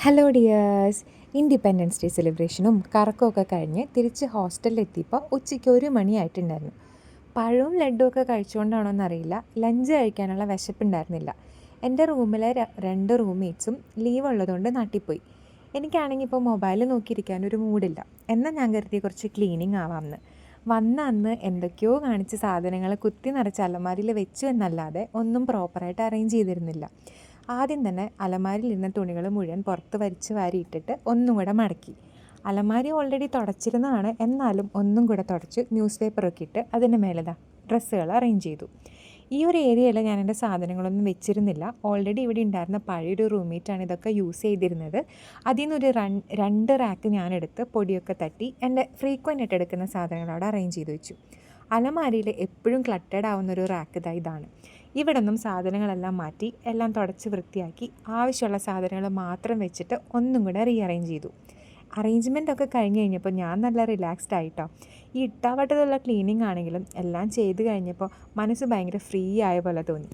Hello dears. Independence day സെലിബ്രേഷനും കറക്കമൊക്കെ കഴിഞ്ഞ് തിരിച്ച് ഹോസ്റ്റലിലെത്തിയപ്പോൾ ഉച്ചയ്ക്ക് 1 മണിയായിട്ടുണ്ടായിരുന്നു. പഴവും ലഡ്ഡുമൊക്കെ കഴിച്ചുകൊണ്ടാണോ എന്നറിയില്ല, ലഞ്ച് കഴിക്കാനുള്ള വിശപ്പുണ്ടായിരുന്നില്ല. എൻ്റെ റൂമിലെ 2 റൂംമേറ്റ്സും ലീവ് ഉള്ളതുകൊണ്ട് നാട്ടിൽ പോയി. എനിക്കാണെങ്കിൽ ഇപ്പോൾ മൊബൈൽ നോക്കിയിരിക്കാനൊരു മൂഡില്ല. എന്നാൽ ഞാൻ കരുതി കുറച്ച് ക്ലീനിങ് ആവാമെന്ന്. വന്ന അന്ന് എന്തൊക്കെയോ കാണിച്ച് സാധനങ്ങൾ കുത്തി നിറച്ച് അലമാരിയിൽ വെച്ചു എന്നല്ലാതെ ഒന്നും പ്രോപ്പറായിട്ട് അറേഞ്ച് ചെയ്തിരുന്നില്ല. ആദ്യം തന്നെ അലമാരിയിലിരുന്ന തുണികൾ മുഴുവൻ പുറത്ത് വലിച്ച് വാരിയിട്ടിട്ട് ഒന്നും കൂടെ മടക്കി. അലമാരി ഓൾറെഡി തുടച്ചിരുന്നതാണ്, എന്നാലും ഒന്നും കൂടെ തുടച്ച് ന്യൂസ് പേപ്പറൊക്കെ ഇട്ട് അതിൻ്റെ മേലെ ഡ്രസ്സുകൾ അറേഞ്ച് ചെയ്തു. ഈ ഒരു ഏരിയയിൽ ഞാൻ എൻ്റെ സാധനങ്ങളൊന്നും വെച്ചിരുന്നില്ല. ഓൾറെഡി ഇവിടെ ഉണ്ടായിരുന്ന പഴയൊരു റൂംമേറ്റാണ് ഇതൊക്കെ യൂസ് ചെയ്തിരുന്നത്. അതിൽ നിന്നൊരു 2 റാക്ക് ഞാനെടുത്ത് പൊടിയൊക്കെ തട്ടി എൻ്റെ ഫ്രീക്വൻ്റ് ആയിട്ട് എടുക്കുന്ന സാധനങ്ങൾ അവിടെ അറേഞ്ച് ചെയ്ത് വെച്ചു. അലമാരിയിൽ എപ്പോഴും ക്ലട്ടഡ് ആവുന്നൊരു റാക്ക് ഇതാണ്. ഇവിടെ നിന്നും സാധനങ്ങളെല്ലാം മാറ്റി എല്ലാം തുടച്ച് വൃത്തിയാക്കി ആവശ്യമുള്ള സാധനങ്ങൾ മാത്രം വെച്ചിട്ട് ഒന്നും കൂടെ റീഅറേഞ്ച് ചെയ്തു. അറേഞ്ച്മെൻ്റ് ഒക്കെ കഴിഞ്ഞ് കഴിഞ്ഞപ്പോൾ ഞാൻ നല്ല റിലാക്സ്ഡ് ആയിട്ടോ. ഈ ഇട്ടാവട്ടത്തുള്ള ക്ലീനിങ് ആണെങ്കിലും എല്ലാം ചെയ്ത് കഴിഞ്ഞപ്പോൾ മനസ്സ് ഭയങ്കര ഫ്രീ ആയ പോലെ തോന്നി.